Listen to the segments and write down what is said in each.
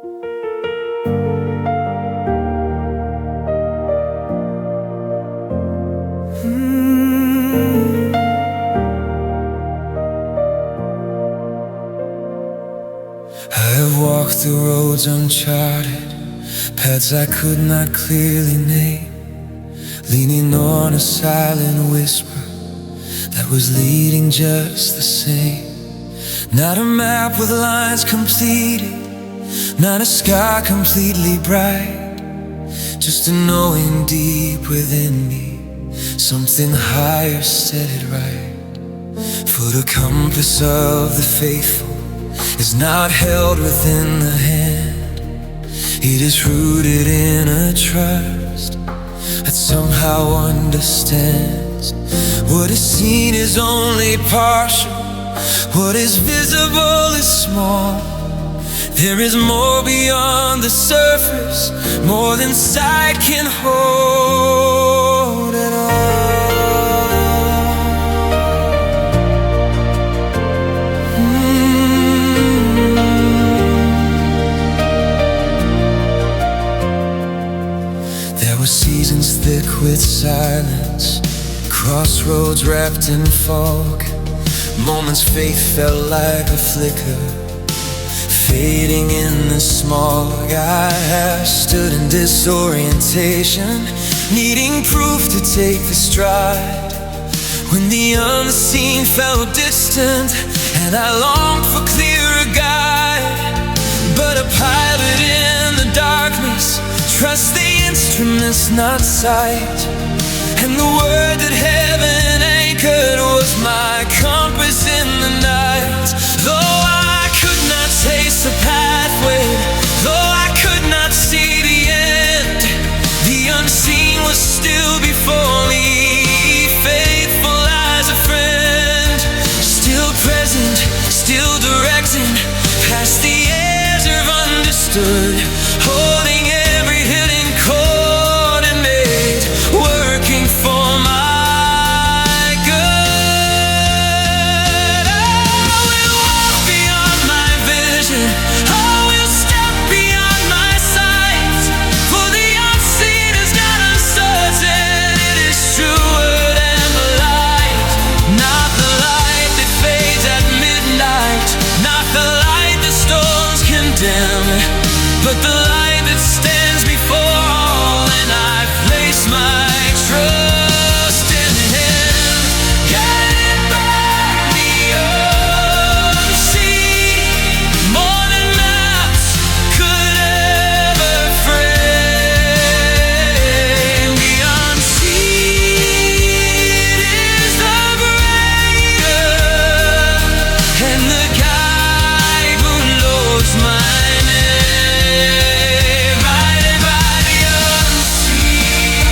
I have walked the roads uncharted, paths I could not clearly name, leaning on a silent whisper that was leading just the same. Not a map with lines completed, not a sky completely bright, just a knowing deep within me, something higher set it right. For the compass of the faithful is not held within the hand, it is rooted in a trust that somehow understands. What is seen is only partial, what is visible is small. There is more beyond the surface, more than sight can hold at all. There were seasons thick with silence, crossroads wrapped in fog, moments faith felt like a flicker, fading in the smog. I have stood in disorientation, needing proof to take the stride, when the unseen felt distant and I longed for clearer guide. But a pilot in the darkness trusts the instruments, not sight, and the word that heaven anchored was my compass in the night. Though I could not taste the pathway, though I could not see the end, the unseen was still before me, faithful as a friend, still present, still directing, past the edge of understood, holding every hidden coordinate, working for my good. I will walk beyond my vision, I will step beyond my sight, for the unseen is not uncertain, it is truer than the light. Not the light that fades at midnight, not the light that storms condemn, but the light that stands before all, and I place my trust in Him. Guided by the unseen, more than maps could ever frame. The unseen is the breaker, and the guide who knows my name. Guided by the unseen,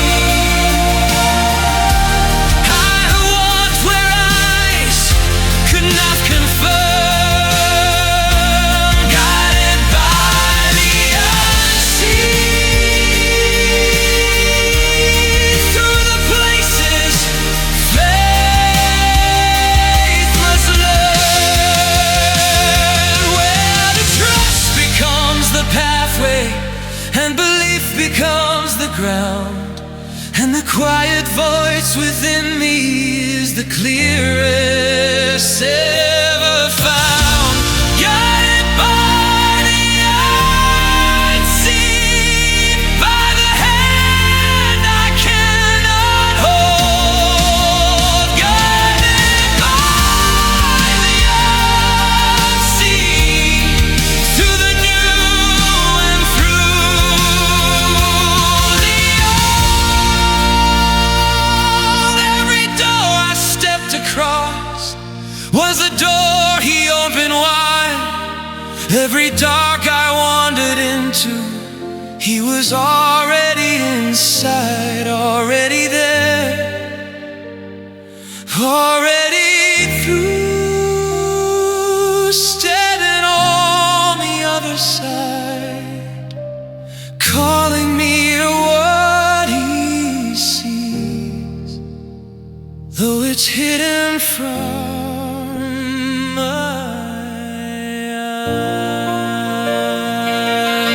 I have walked where eyes could not confirm. Guided by the unseen, through the places faith must learn, where the trust becomes the pathway and belief becomes the ground, and the quiet voice within me is the clearest ever found. Guided by the unseen, by the hand I cannot hold. Guided by the unseen, through the new and through the old. Every door I stepped across was the door He opened wide. Every dark I wandered into, He was already inside, already there, already through, standing on the other side, calling me to what He sees, though it's hidden from my eyes.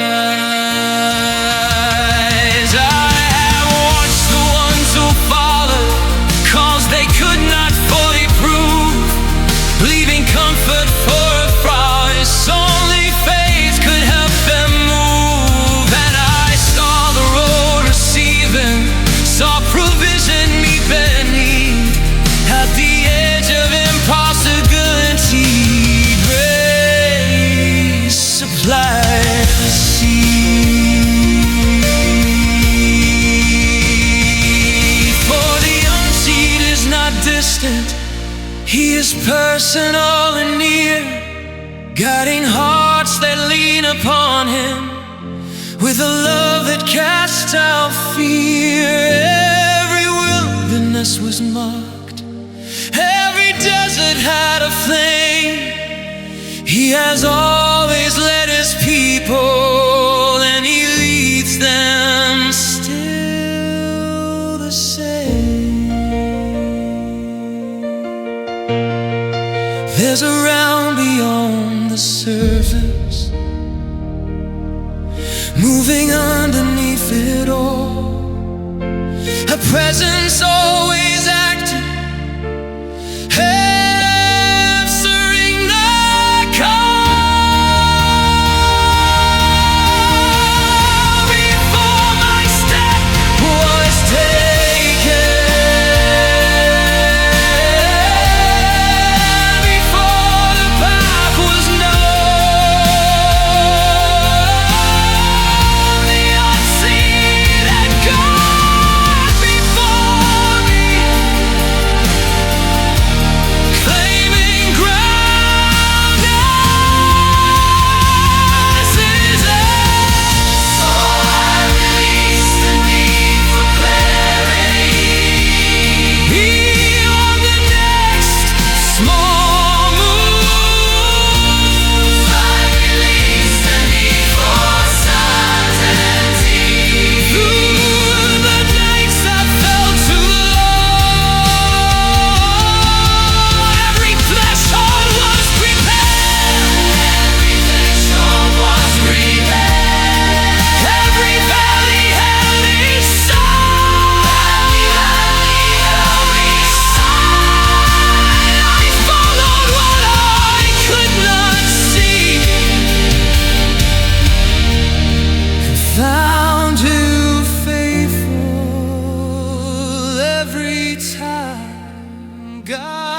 personal and near, guiding hearts that lean upon Him with a love that casts out fear. Every wilderness was marked, every desert had a flame. He has always led His people, and He leads them still the same. There's a realm beyond the surface, moving underneath it all, a presence always active, answering the call. Before my step was taken, before the path was known, the unseen had gone before me, claiming ground as His own. So I release the need for clarity beyond the next small move. I release the need for certainty through the nights that felt too long. Every threshold was prepared, every threshold was prepared, every valley held His side, I followed what I could not see, and found You faithful every time, guided.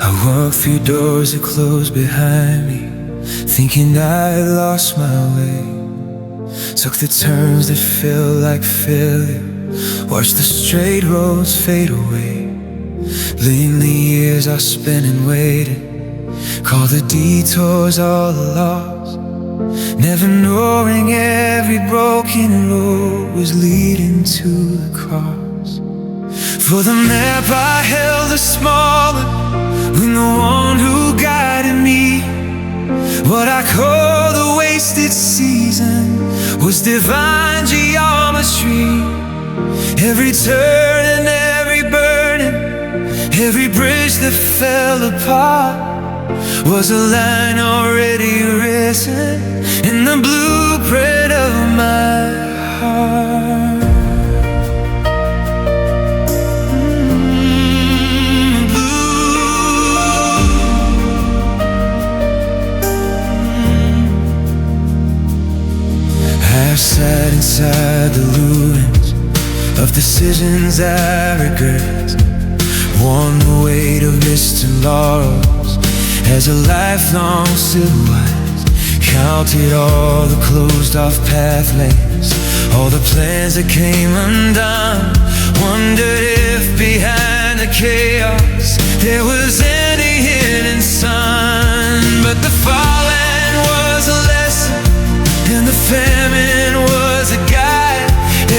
I walked through doors that closed behind me, thinking I had lost my way. Took the turns that felt like failure, watched the straight roads fade away. Laying the years I spent and waited, call the detours all a loss, never knowing every broken road was leading to the cross. For the map I held a small one, when the one who guided me, what I call the wasted season, was divine geometry. Every turn and every burden, every bridge that fell apart, was a line already written in the blueprint of my heart. I've sat inside the ruins of decisions I regret, worn the weight of distant laurels as a lifelong silhouette. Counted all the closed off pathways, all the plans that came undone. Wondered if behind the chaos there was any hidden sun. But the falling was a lesson, and the famine was a guide.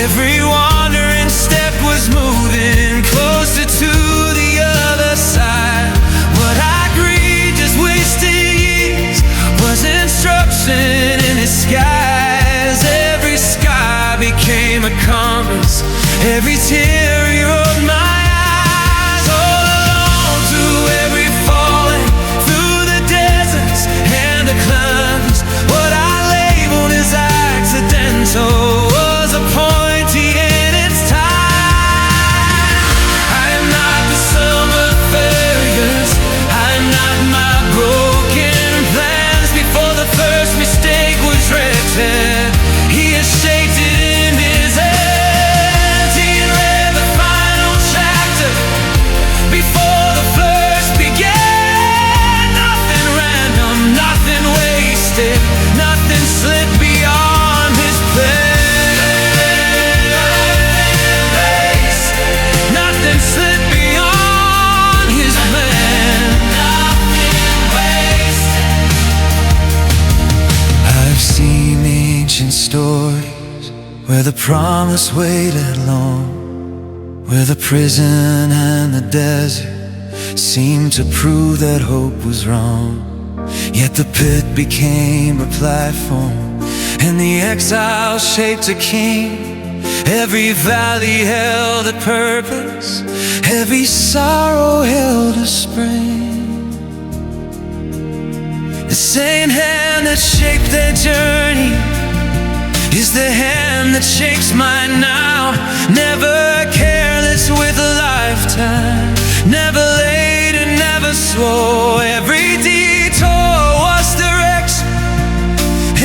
Every wandering step was moving closer to the other side. What I grieved just wasted years was instruction in disguise. Every sky became a compass, every tear rewrote my eyes. All alone through every falling, through the deserts and the climbs, what I labeled as accidental was appointed in its time. I am not the sum of failures, I am not my broken plans. Before the first mistake was written, He has shaped it in His hands. He in where the promise waited long, where the prison and the desert seemed to prove that hope was wrong. Yet the pit became a platform, and the exile shaped a king. Every valley held a purpose, every sorrow held a spring. The same hand that shaped their journey is the hand that shakes mine now. Never careless with a lifetime, never late and never slow. Every detour was direction,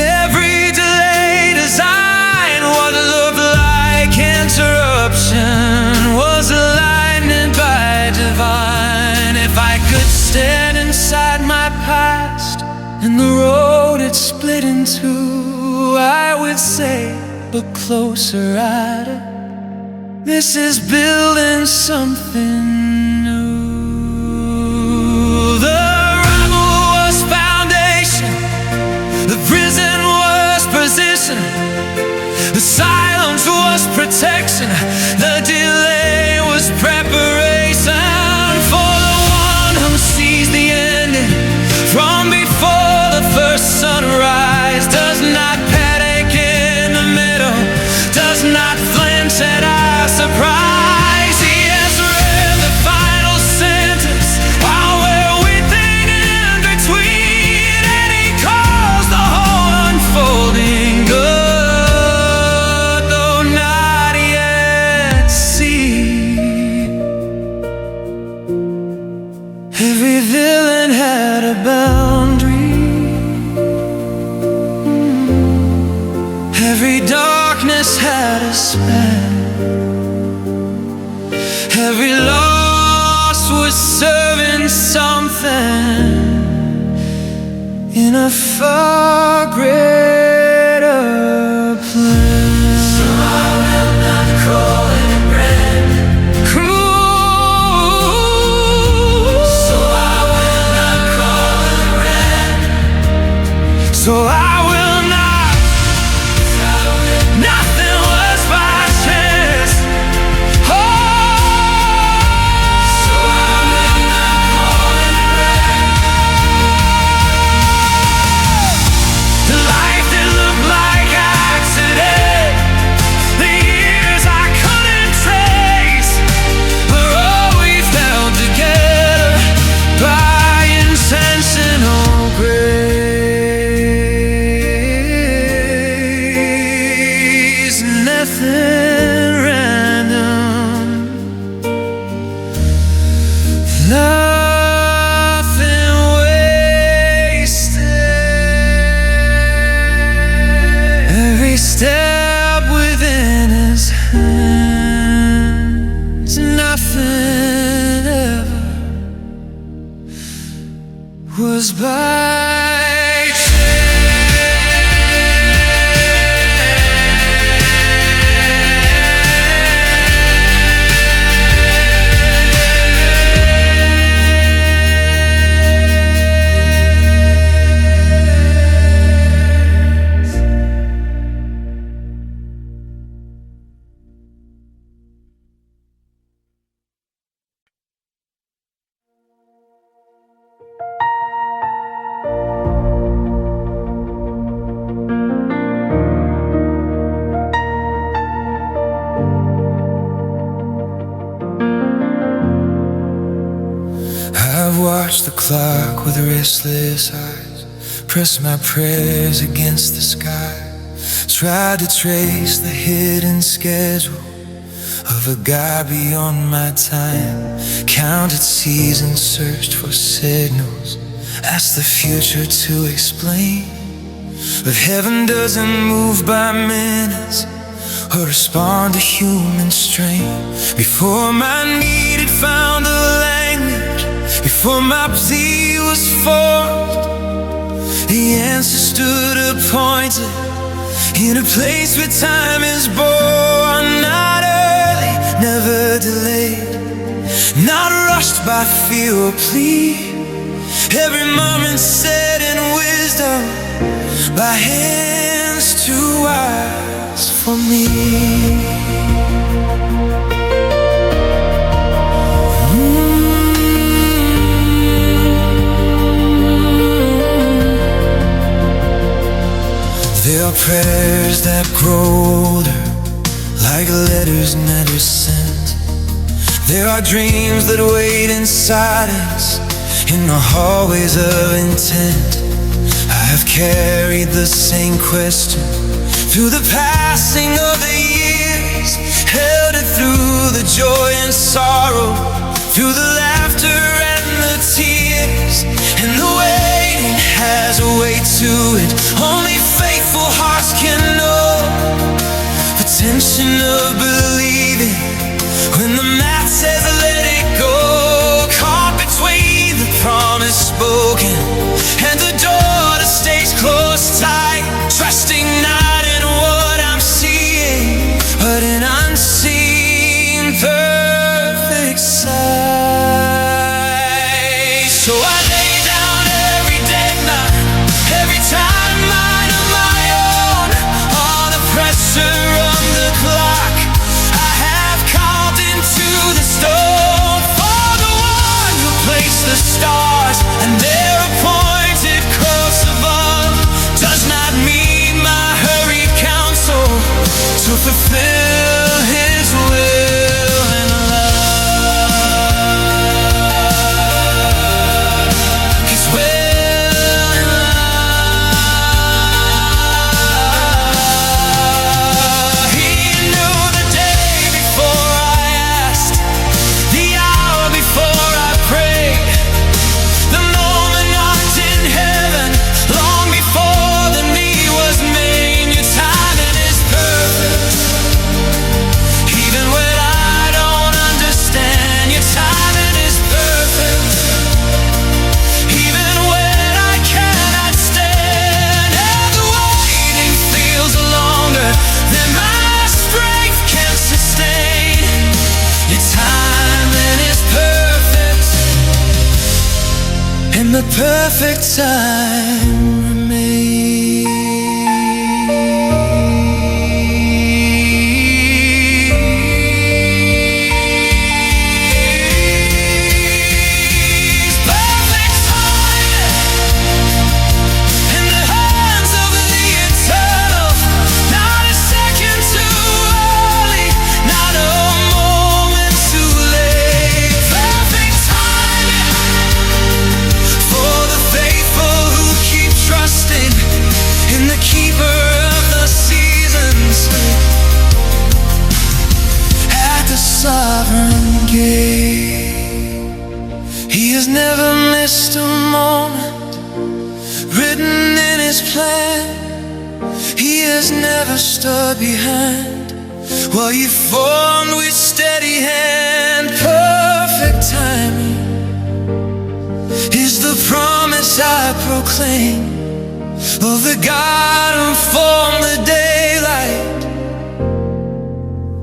every delay design. What looked like interruption was alignment by divine. If I could stand inside my past and the road it split in two, I would say, but closer at it, this is building something new. The rubble was foundation, the prison was position, the silence was protection, the delay was preparation for the one who sees the ending from before the first sunrise. Does not panic in the middle, does not flinch at our surprise. He has read the final sentence while we're waiting in between, and he calls the whole unfolding good, though not yet seen. Every villain had a boundary, every darkness had a span, every loss was serving something in a far greater plan. So I will not call it random. So I will not call it random. So I will not. Nothing was by chance. Oh, so I will not call it random. The life that looked like accident, the years I couldn't trace, were always held together by intentional grace. Nothing random, nothing wasted. Every step within his hands, nothing ever was by I've watched the clock with restless eyes, pressed my prayers against the sky, tried to trace the hidden schedule of a God beyond my time, counted seasons, searched for signals, asked the future to explain. But heaven doesn't move by minutes or respond to human strain. Before my need had found a language, before my plea was formed, the answer stood appointed in a place where time is born. Not early, never delayed, not rushed by fear or plea. Every moment set in wisdom by hands too wise for me. There are prayers that grow older, like letters never sent. There are dreams that wait in silence, in the hallways of intent. I have carried the same question through the passing of the years, held it through the joy and sorrow, through the laughter and the tears. And the waiting has a way to it only faithful hearts can know. The tension of believing when the math says let it go, caught between the promise spoken and the door that stays closed tight, trusting not in what I'm seeing, but in unseen perfect sight. So I lay down every deadline, every timeline of my own, all the pressure on the clock I have carved into the stone. For the one who placed the stars and their appointed cross above does not meet my hurried counsel to fulfill his will and love. His will and love. He knew the day before I asked, the hour before I prayed, the moment marked in heaven, long before the need was made. Your timing is perfect, even when I don't understand. Your timing is perfect, even when I cannot stand. And the waiting feels longer than my strength can sustain. Your timing is perfect, and the perfect time remains. Perfect timing in the hands of the eternal, not a second too early, not a moment too late. Perfect timing for the faithful who keep trusting in the keeper of the seasons, at the sovereign gate. He has never missed a moment written in his plan. He has never stood behind while you formed with steady hand. Perfect timing is the promise I proclaim of the God who formed the daylight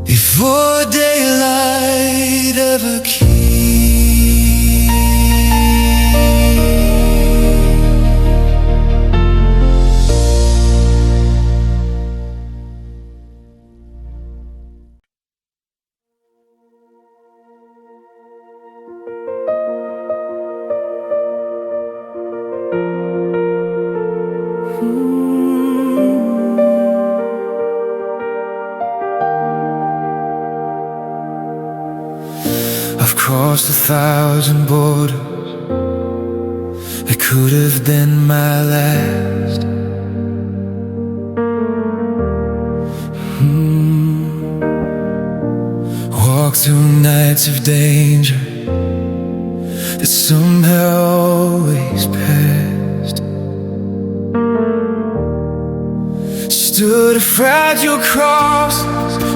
before daylight ever came. I've crossed 1,000 borders, it could have been my last. Walked through nights of danger that somehow always passed. Stood a fragile cross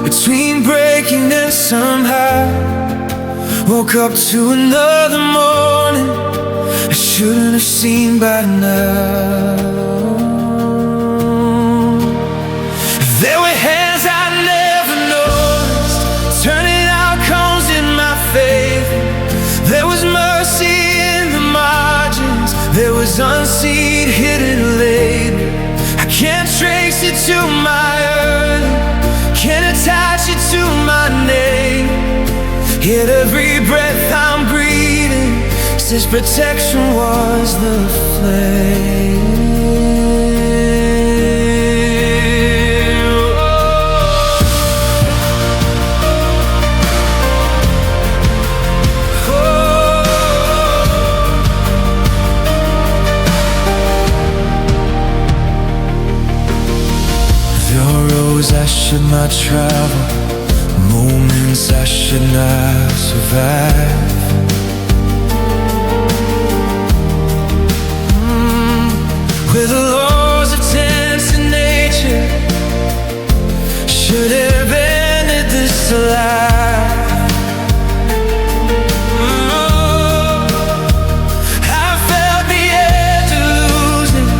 between breaking and somehow woke up to another morning I shouldn't have seen by now. There were hands I never noticed, turning outcomes in my favor. There was mercy in the margins, there was unseen hidden labor. I can't trace it to my early, His protection was the flame. There are roads I should not travel, moments I should not survive. Where the laws of tense in nature should have ended this life. I felt the edge of losing,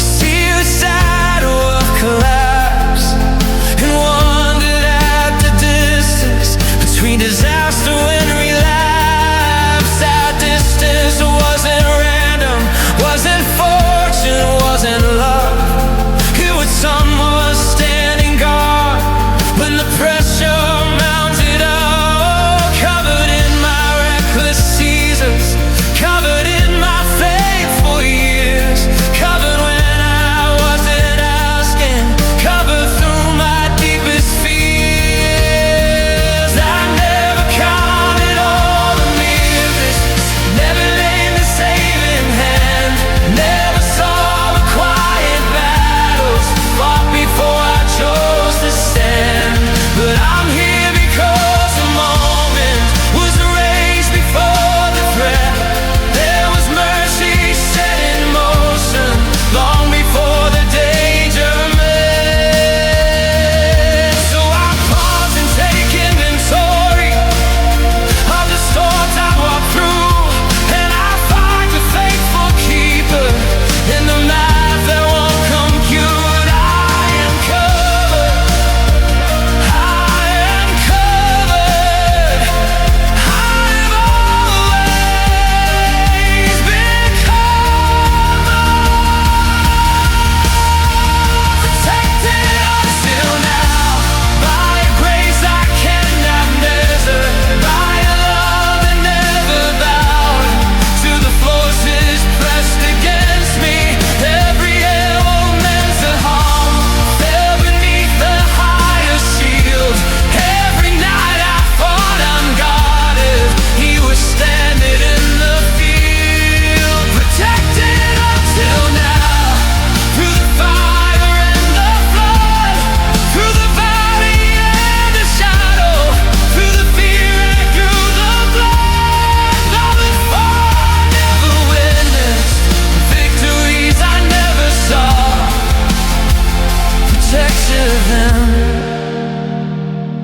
suicidal of collapse, and wondered at the distance between disaster and relapse. That distance wasn't random, wasn't wasn't love. It was someone standing guard when the pressure mounted up. Covered in my reckless seasons, covered in my faithful years, covered when I wasn't asking, covered through my deepest fears. I never counted all the mirrors, never laid the saving hand, never before I chose to stand. But I'm here because a moment was raised before the threat. There was mercy set in motion long before the danger met. So I pause and take inventory of the storms I walked through, and I find the faithful keeper in the life that won't compute.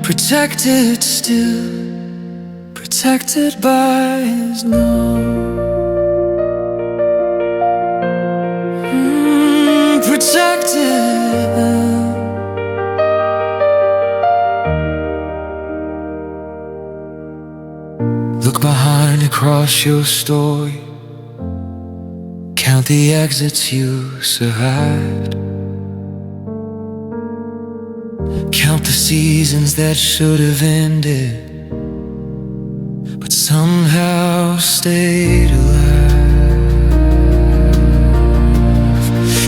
Protected still, protected by His love. Protected. Look behind across your story, count the exits you survived. Count the seasons that should have ended, but somehow stayed alive.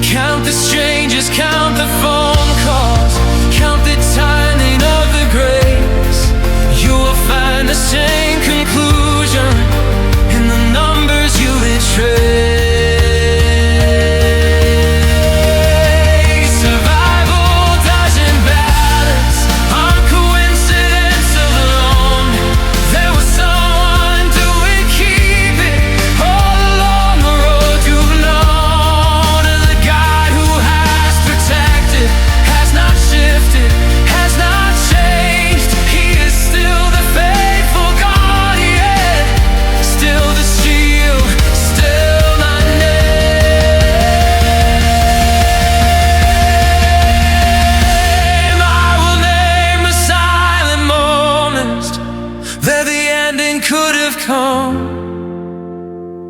Count the strangers, count the phone calls, count the timing of the grace. You will find the same conclusion in the numbers you betray.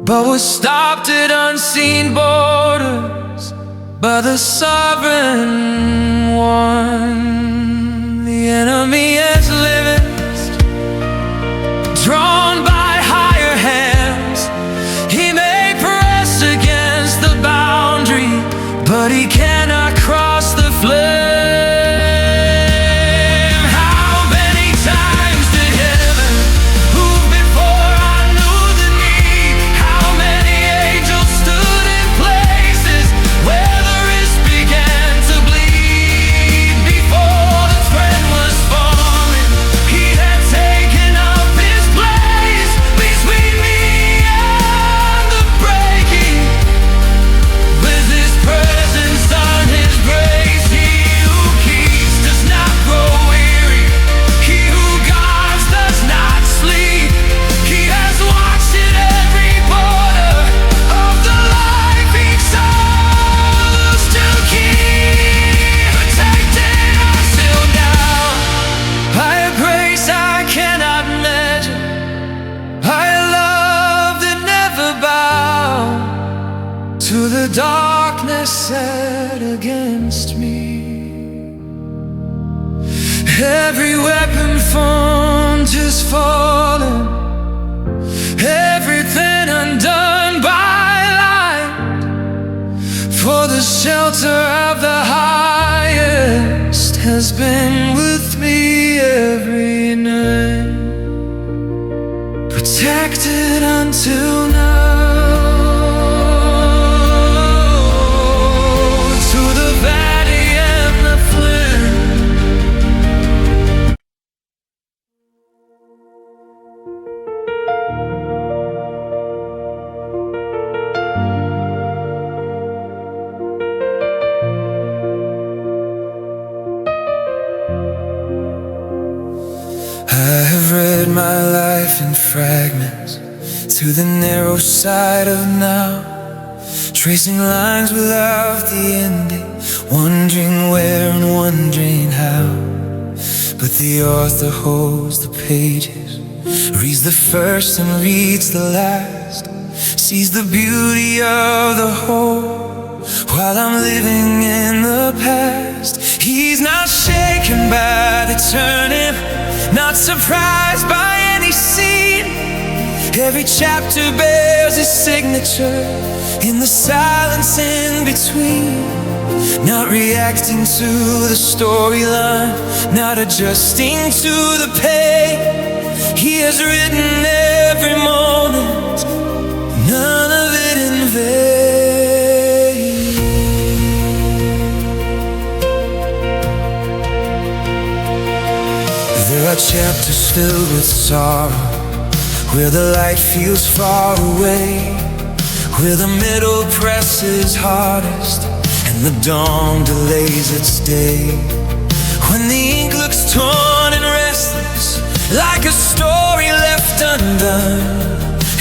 But was stopped at unseen borders by the sovereign one. The enemy has lived, drawn by higher hands, but he cannot cross the flame. How many times did heaven move before I knew the need? How many angels stood in places where the wrist began to bleed? Before the thread was falling, he had taken up his place between me and the breaking. With his presence on his grace, he who keeps does not grow weary, he who guards does not sleep. He has watched at every border of the life he chose to keep, protected until now. By a grace I cannot measure, by a love that never bowed to the darkness set against me. Every weapon formed is fallen, everything undone by light. For the shelter of the highest has been with me every night, protected until now. I have read my life in fragments through the narrow sight of now, tracing lines without the ending, wondering where and wondering how. But the author holds the pages, reads the first and reads the last, sees the beauty of the whole while I'm living in the past. He's not shaken by the turning, not surprised by any scene. Every chapter bears his signature in the silence in between. Not reacting to the storyline, not adjusting to the pain. He has written every moment, none of it in vain. There are chapters filled with sorrow, where the light feels far away, where the middle presses hardest and the dawn delays its day. When the ink looks torn and restless, like a story left undone,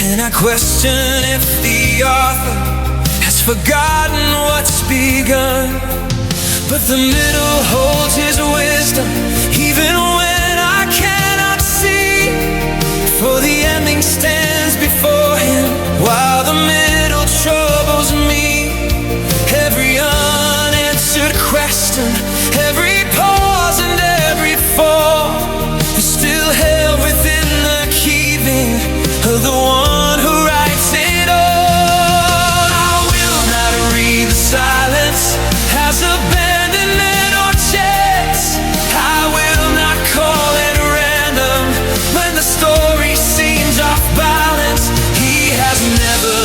and I question if the author has forgotten what's begun. But the middle holds his wisdom, even when I cannot see. For the ending stands before him, while the middle troubles me. Every unanswered question, every pause and every fall is still held within the keeping of the one who writes it all. I will not read the silence as abandonment or chance. I will not call it random when the story seems off balance. He has never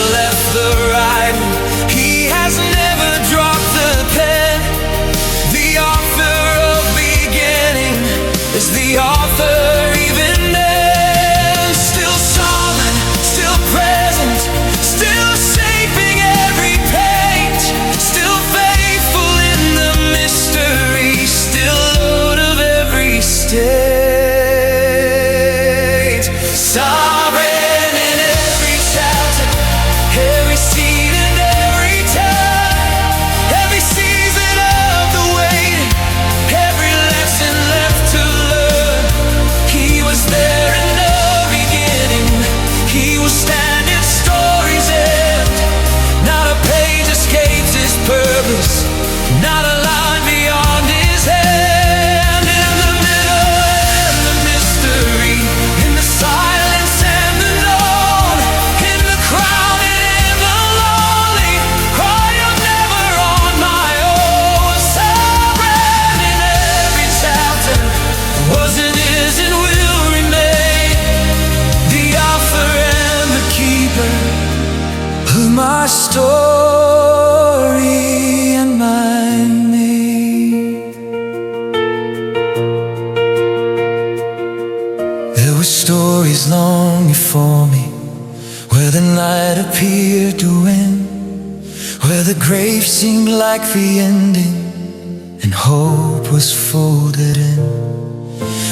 my story and my made. There were stories long before me, where the night appeared to end, where the grave seemed like the ending and hope was folded in.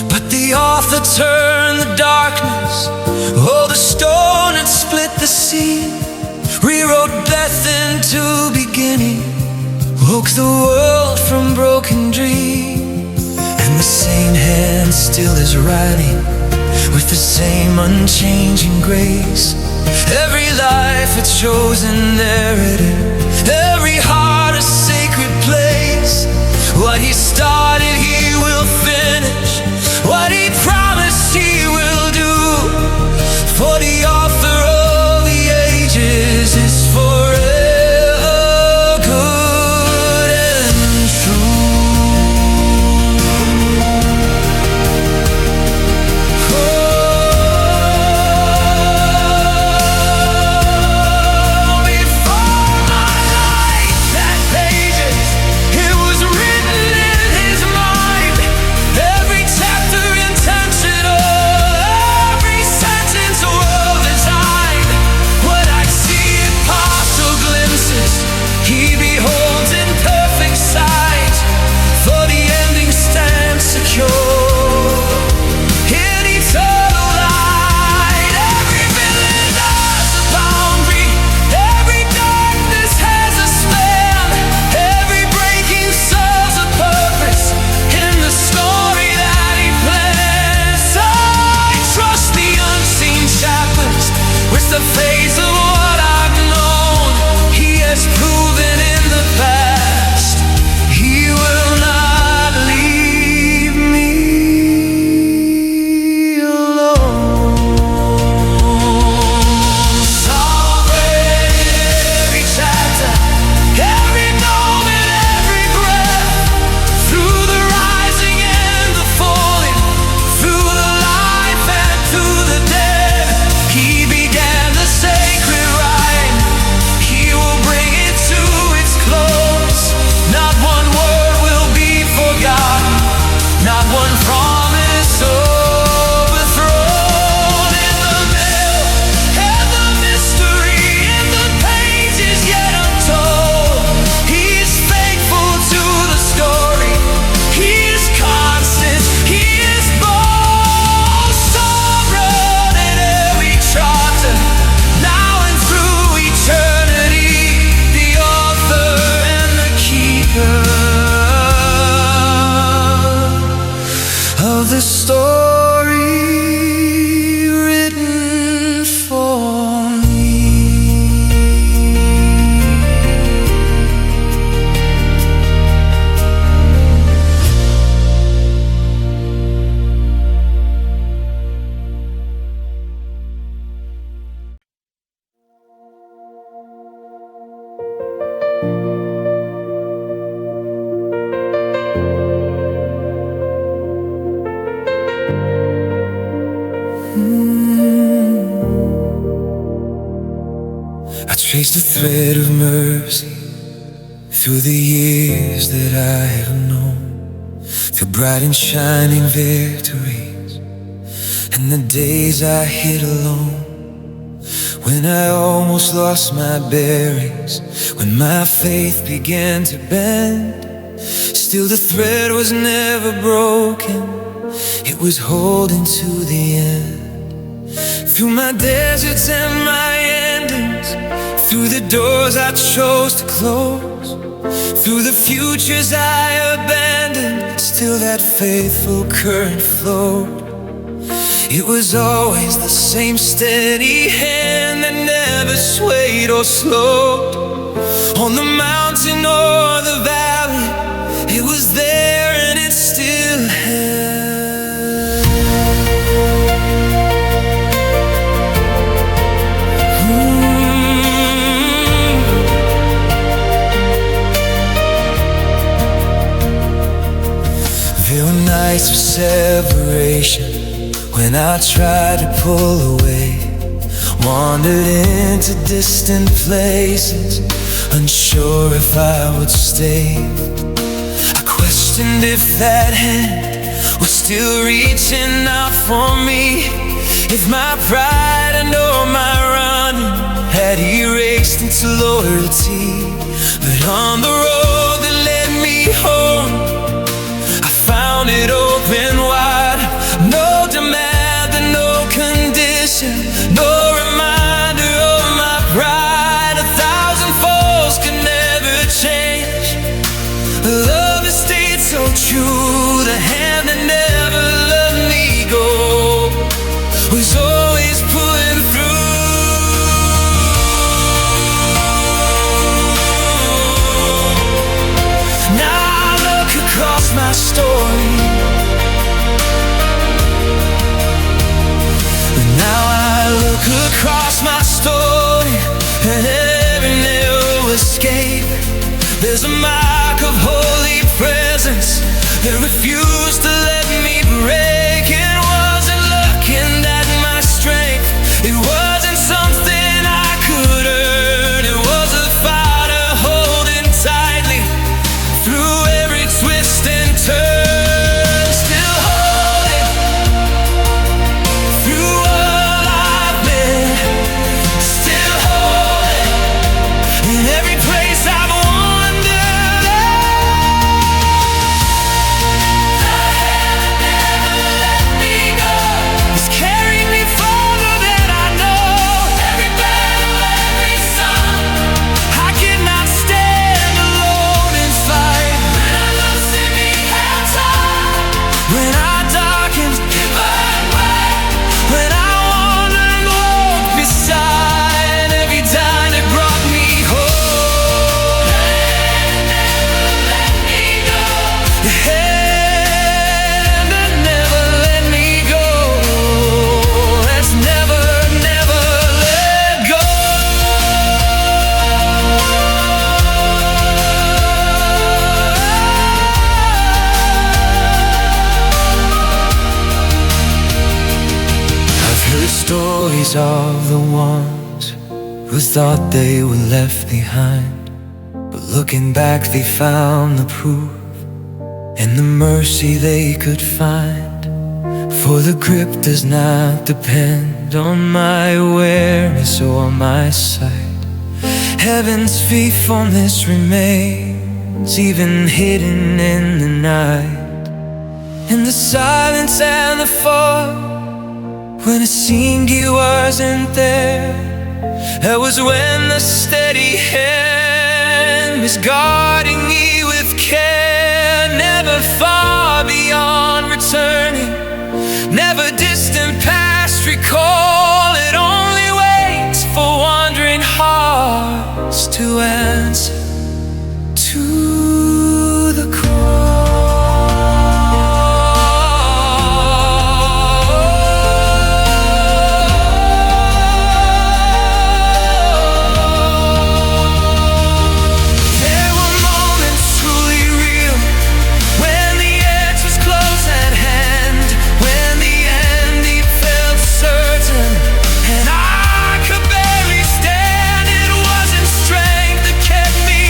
But the author turned the darkness, oh, the stone had split the sea, rewrote death into beginning, woke the world from broken dreams. And the same hand still is writing with the same unchanging grace. Every life a chosen narrative, every heart a sacred place. What he started he will finish, what he promised he will do. For the author of the ages is forever good and true. Oh, before my life had pages, it was written in his mind. Every chapter intentional, every sentence well designed. What I see in partial glimpses, he beholds in perfect sight. For the ending stands secure in eternal light. Every villain has a boundary, every darkness has a span, every breaking serves a purpose in the story that he plans. I trust the unseen chapters with the face of what I've known. He has proven in the past he will not leave me alone. Sovereign every chapter, every moment, every breath, through the rising and the falling, through the life and to the dead. He began the sacred rhyme, he will bring it to its close. Not one word will be forgotten, not one promise overthrown. In the middle and the mystery, in the pages yet untold, he is faithful to the story, he is constant, he is bold. Sovereign in every chapter, now and through eternity, the author and the keeper of the story written for me. I traced a thread of mercy through the years that I have known, the bright and shining victories and the days I hid alone. When I almost lost my bearings, when my faith began to bend, still the thread was never broken, it was holding to the end. Through my deserts and my endings, through the doors I chose to close, through the futures I abandoned, still that faithful current flowed. It was always the same steady hand that never swayed or slowed. On the mountain or the valley, it was there and it still held. There were nights of separation when I tried to pull away, wandered into distant places, unsure if I would stay. I questioned if that hand was still reaching out for me, if my pride and all my running had erased into loyalty. But on the road that led me home, I found it open wide. No demand and no condition, no reminder of my pride. 1,000 falls could never change the love that stayed so true. The hand that never let me go was always pulling through. Now I look across my story, now I look across my story, and every narrow escape, there's a mark of holy presence that refused to let me break. It wasn't looking at my strength, it wasn't something I could earn. It was a fighter holding tightly through every twist and turn. Still holding through all I've been, still holding in every place I've wandered. The hand that never let me go is carrying me farther than I know. Every battle, every sun, I cannot stand alone and fight. When I look, see me held tight. When I darkened, you burned bright. When I wandered and walked beside, every time it brought me home. The hand never let me go. The hand that never let me go, that's never, never let go. I've heard stories of the ones who thought they were left behind, but looking back they found the proof and the mercy they could find. For the grip does not depend on my awareness or my sight. Heaven's faithfulness remains even hidden in the night, in the silence and the fog. When it seemed you wasn't there, that was when the steady hand was guarding me with care. Never far beyond returning, never distant past recall. It only waits for wandering hearts to answer to the call. There were moments truly real when the edge was close at hand, when the ending felt certain and I could barely stand. It wasn't strength that kept me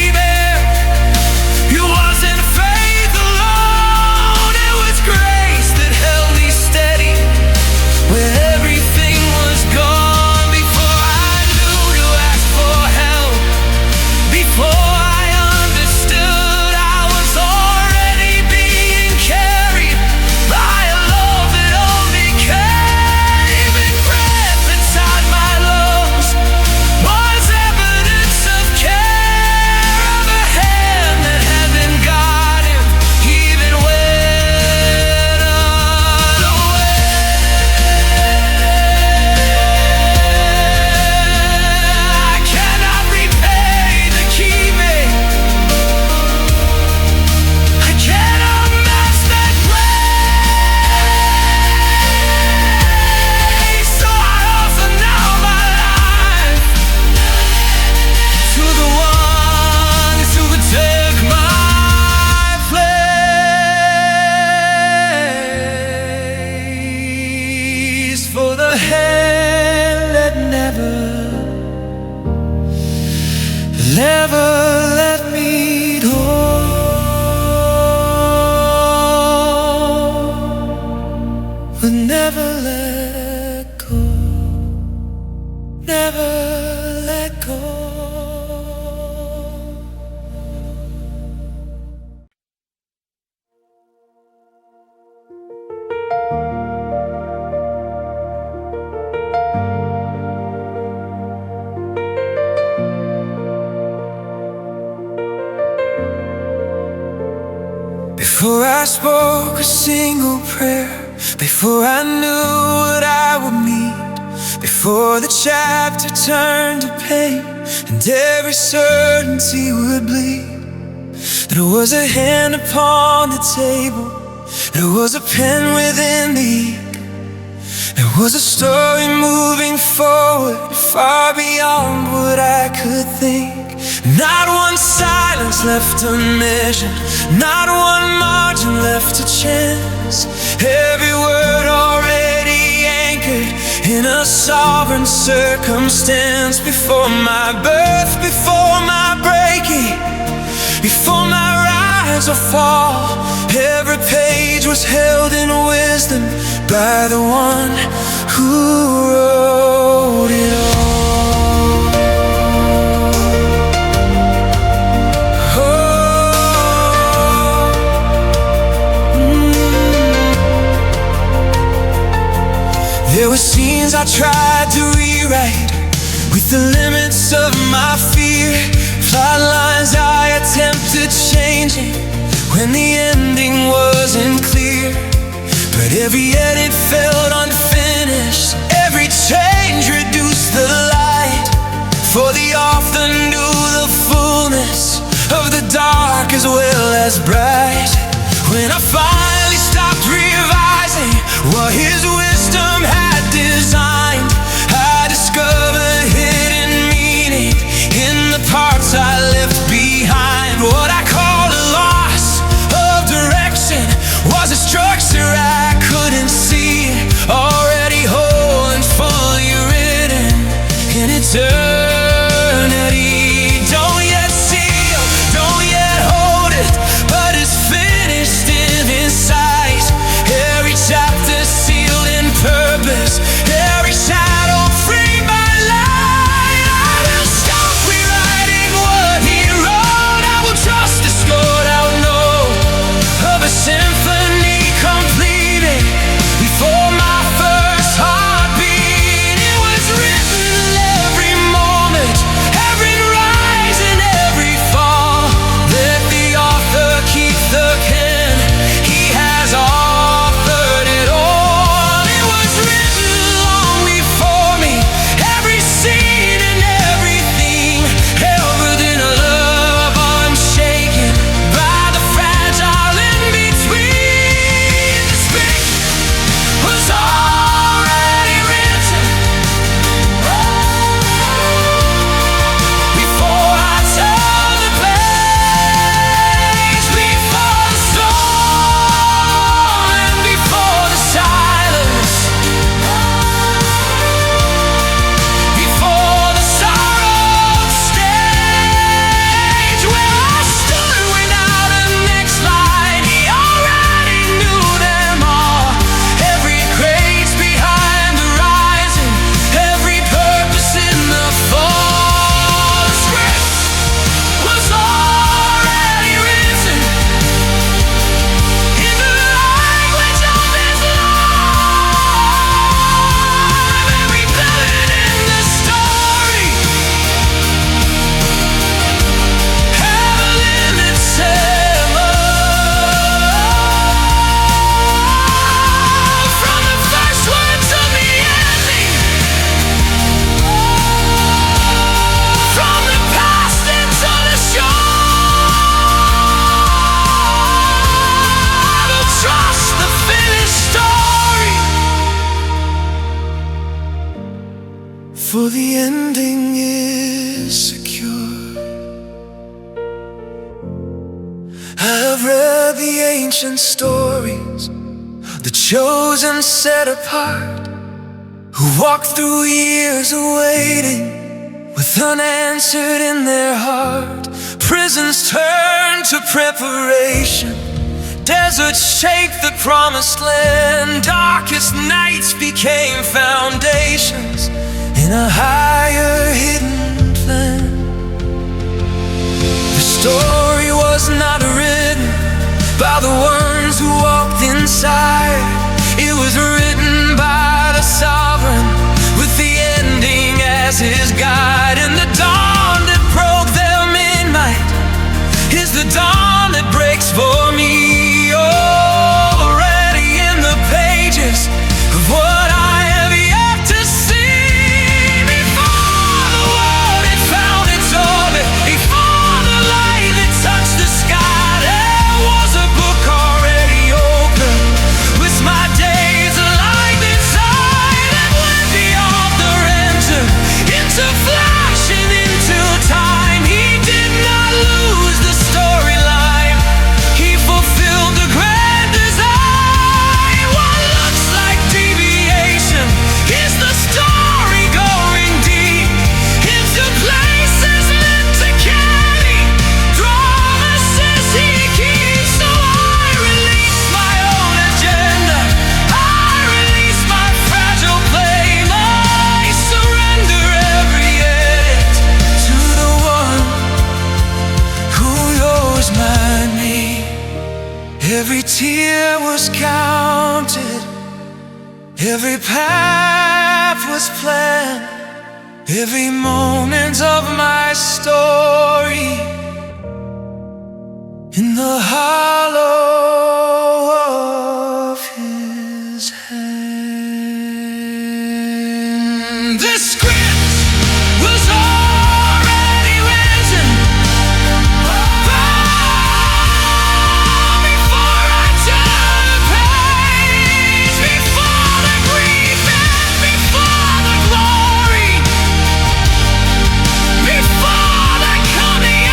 never let me go. Would never let go, never let go. Before I spoke a single prayer, before I knew what I would meet, before the chapter turned to pain and every certainty would bleed, there was a hand upon the table, there was a pen within the ink, there was a story moving forward far beyond what I could think. Not one silence left unmeasured, not one margin left to chance. Every word already anchored in a sovereign circumstance. Before my birth, before my breaking, before my rise or fall, every page was held in wisdom by the one who wrote it all. There were scenes I tried to rewrite with the limits of my fear, plot lines I attempted changing when the ending wasn't clear. But every edit felt unfinished, every change reduced the light, for the author knew the fullness of the dark as well as bright. When I finally stopped revising what his wisdom had designed, I discovered hidden meaning in the parts I left behind. What I call a loss of direction was a structure I couldn't see, already whole and fully written in eternity. Don't yet see, don't yet hold it, but it's finished in his sight. Every chapter sealed in purpose, every shadow framed by light. I will stop rewriting what he wrote. I will trust the scored out note of a symphony completed before my first heartbeat. It was written every moment, every rise and every fall. Let the author keep the pen, he has authored it all. It was written long before me, every scene and everything held within a love unshaken by the fragile in between. The script was already written before I turned the page, before the storm and before the silence, before the sorrow stage. Where I stood without a next line, he already knew them all. Every grace behind the rising, every purpose in the fall. The script was already written in the language of his life. Every villain in the story heaven itself. From the first word to the ending, from the past into the shore, I will trust the finished story, for the ending is secure. I've read the ancient stories, the chosen set apart, who walked through years of waiting with unanswered in their heart. Prisons turn to preparation, deserts shake the promised land. Darkest nights became foundations in a higher hidden plan. The story was not written by the ones who walked inside. It was written by the sovereign, with the ending as his guide. And the dawn that broke their midnight is the dawn that breaks for me. Already in the pages of what I have yet to see. Before the world had found its orbit, before the light that touched the sky, there was a book already open, with my days alive inside. And when the author entered into flash and into time, he did not lose the storyline. He fulfilled the grand design. What looks like deviation is the story going deep into places meant to carry promises he keeps. So I release my own agenda, I release my fragile flame, I surrender every edit to the one who knows my name. Every tear was counted, every path was planned, every moment of my story in the hollow of his hand. The script was already written before I turned the page, before the grief and before the glory, before the coming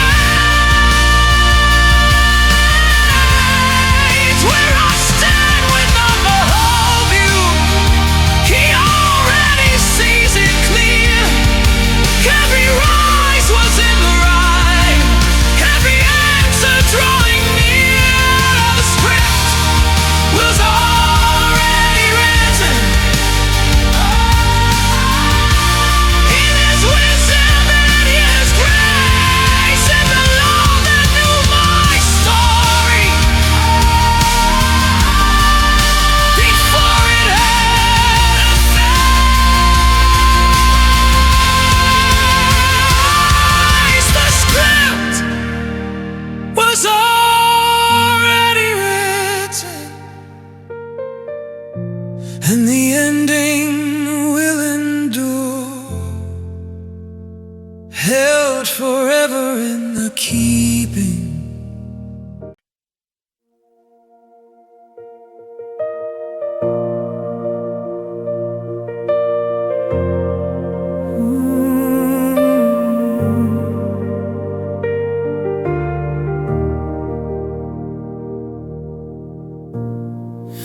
age, where I stand with the whole view. He already sees it clear. Every rise was in the rhyme, every answer drawing near. The script was already written. In his wisdom and his grace, and the love that knew my story before it had a face. The script was already written, and the ending will endure, held forever in the keeping.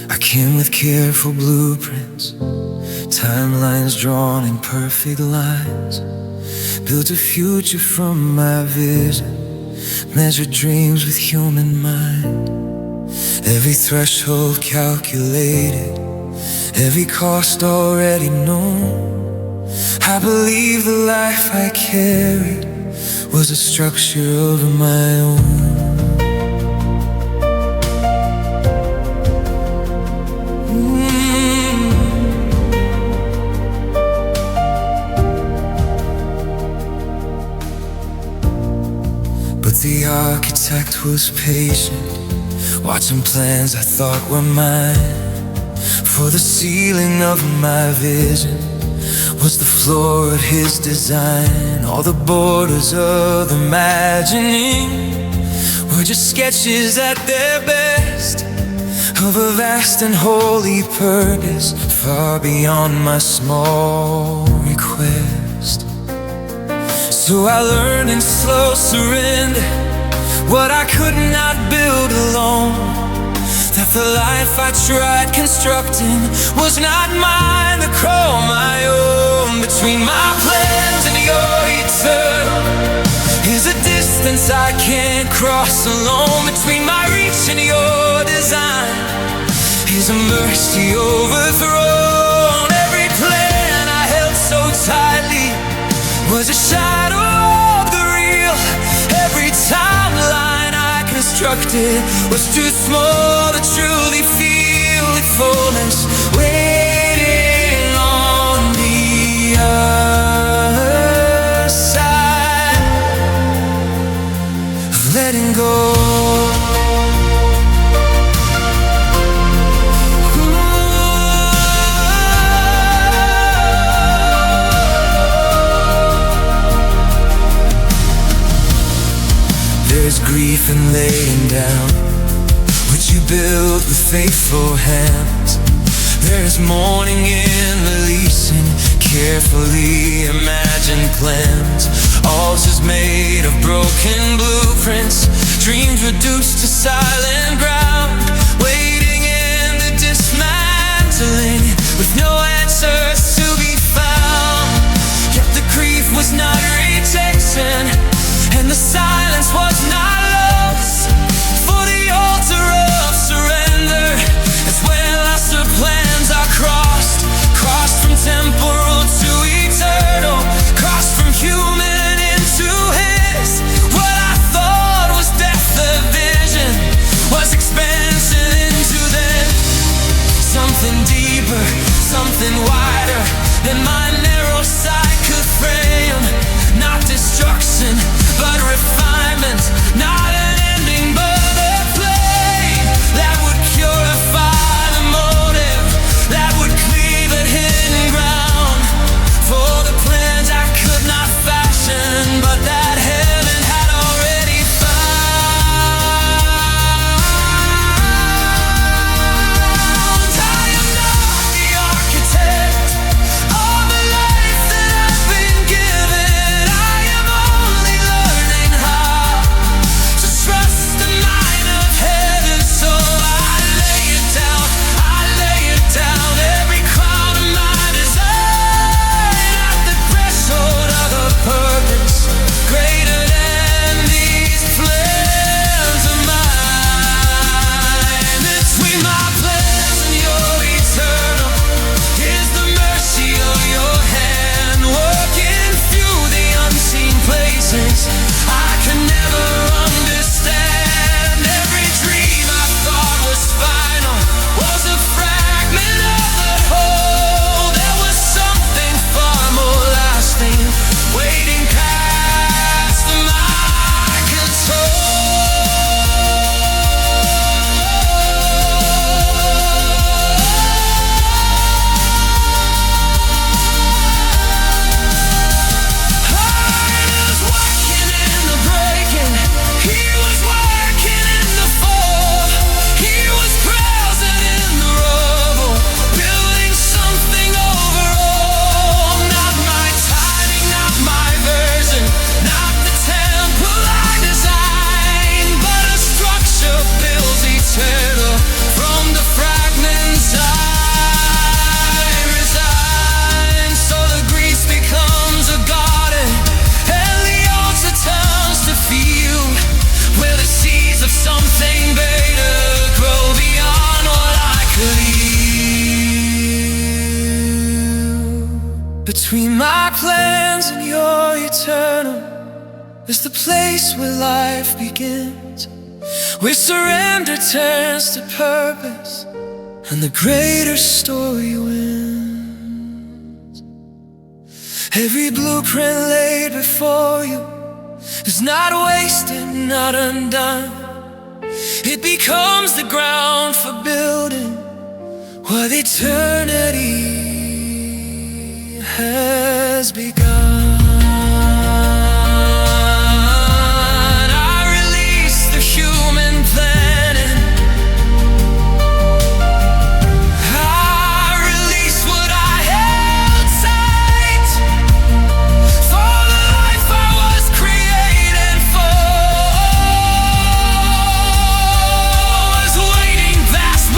I came with careful blueprints, timelines drawn in perfect lines. Built a future from my vision, measured dreams with human mind. Every threshold calculated, every cost already known. I believe the life I carried was a structure of my own. But the architect was patient, watching plans I thought were mine. For the ceiling of my vision was the floor of his design. All the borders of imagining were just sketches at their best of a vast and holy purpose, far beyond my small request. So I learned in slow surrender what I could not build alone, that The life I tried constructing was not mine to call my own. Between my plans and your eternal is a distance I can't cross alone. Between my reach and your design is a mercy overthrown. Every plan I held so tightly was a shadow of the real. Every timeline I constructed was too small to truly feel the fullness waiting on the other side of letting go. There's grief in laying down what you built with faithful hands. There's mourning in releasing carefully imagined plans. Altars made of broken blueprints, dreams reduced to silent ground, waiting in the dismantling with no answers to be found. Yet the grief was not rejection, and the silence was not lost. For the altar of surrender is where lesser plans are crossed. Crossed from temporal to eternal, crossed from human into his. What I thought was depth of vision was expansion into then something deeper, something wider than my narrow sight could frame. Not destruction, but refinement, not an ending, but a flame that would purify the motive, that would cleave at hidden ground. For the plans I could not fashion, but that heaven had already found. I am not the architect of the life that I've been given. Between my plans and your eternal is the place where life begins, where surrender turns to purpose and the greater story wins. Every blueprint laid before you is not wasted, not undone. It becomes the ground for building what eternity has begun. I release the human planning. I release what I held tight. For the life I was created for was waiting past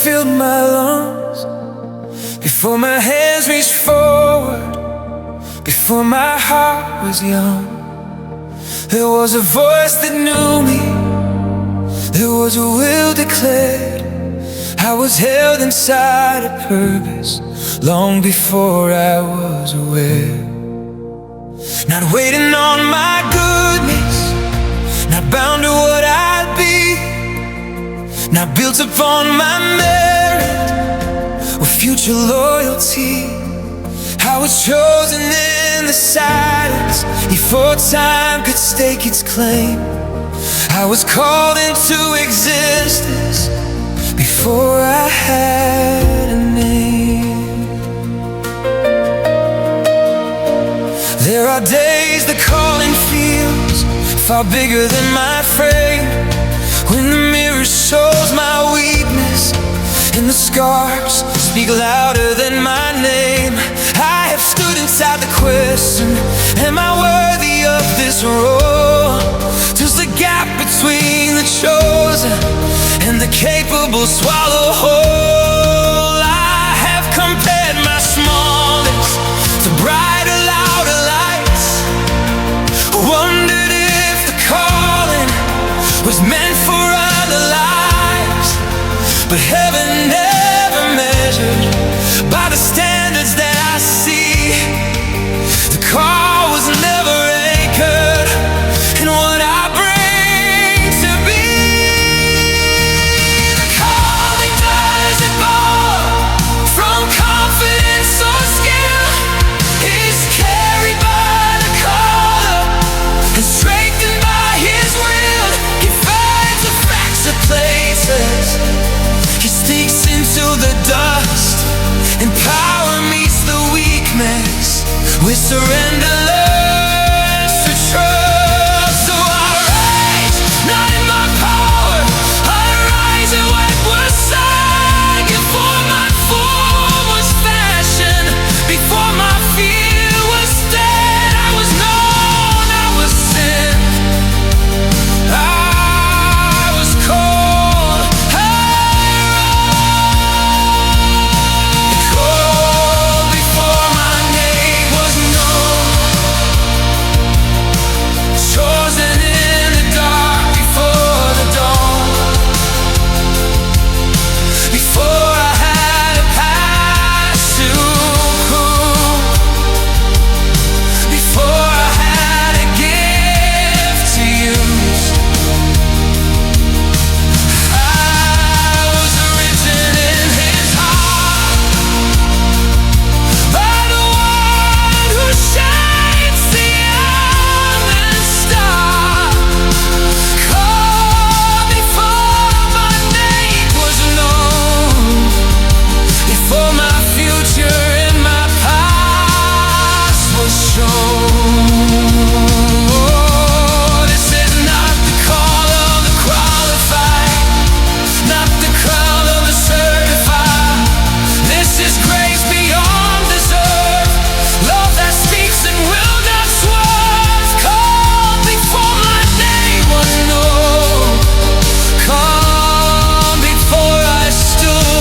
filled my lungs, before my hands reached forward, before my heart was young. There was a voice that knew me, there was a will declared. I was held inside a purpose long before I was aware. Not waiting on my goodness, not bound to what I'd be, not built upon my merit or future loyalty. I was chosen in the silence before time could stake its claim. I was called into existence before I had a name. There are days the calling feels far bigger than my frame, when the mirror shows my weakness and the scars speak louder than my name. I have stood inside the question, am I worthy of this role? Does the gap between the chosen and the capable swallow whole? I have compared my smallness to brighter, louder lights, wondered if the calling was meant for other lives. But heaven never measured by the standards that I see. The call was never anchored in what I bring to be. The calling doesn't born from confidence or skill. It's carried by the caller and strengthened by his will. He finds the facts of places, he sneaks into the dust, and power meets the weakness with surrender learns to trust. So I rise, not in my power, I rise in what was signed. Before my form was fashioned, before my fear was dead, I was known, I was sent, I was called. Called before my name was known, chosen in the dark before the dawn, before I had a past to prove, before I had a gift to use. I was written in his heart by the one who shines beyond the star. Called before my name was known, before my future and my past was shown. This is not the call of the qualified, not the crown of the certified. This is grace beyond deserve, love that speaks and will not swerve. Called before my name was known, come before I stood.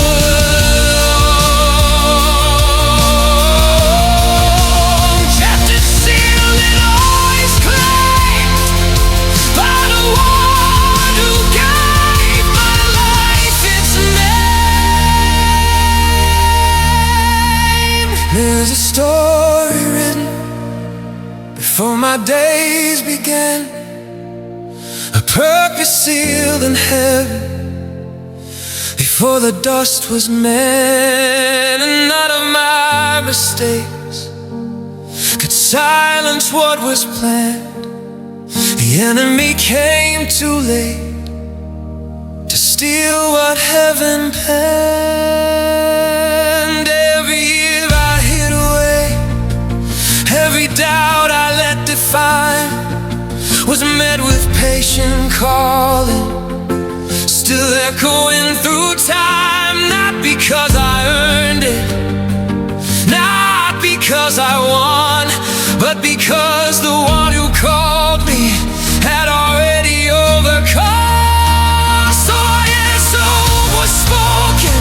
Kept it sealed and always claimed by the one who gave my life its name. There's a story written before my days began, a purpose sealed in heaven before the dust was man. And none of my mistakes could silence what was planned. The enemy came too late to steal what heaven planned. Every year I hid away, every doubt I let define was met with patient calling, still echoing through time. Not because I earned it, not because I won, but because the one who called me had already overcome. So yes, so was spoken,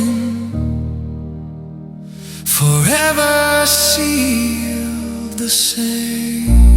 broken, forever sealed the same.